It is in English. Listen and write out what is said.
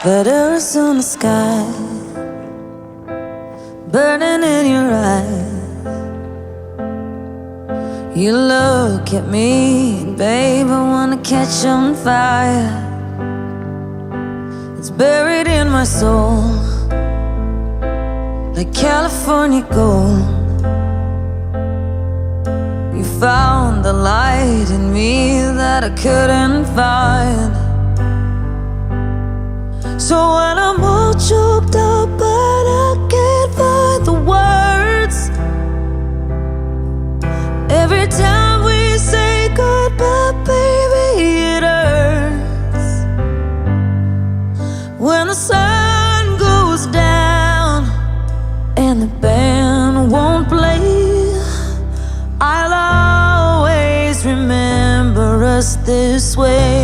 Letters on the sky, burning in your eyes. You look at me, and babe, I wanna catch on fire. It's buried in my soul, like California gold. You found the light in me that I couldn't find. So when I'm all choked up but I can't find the words, every time we say goodbye, baby, it hurts. When the sun goes down and the band won't play, I'll always remember us this way.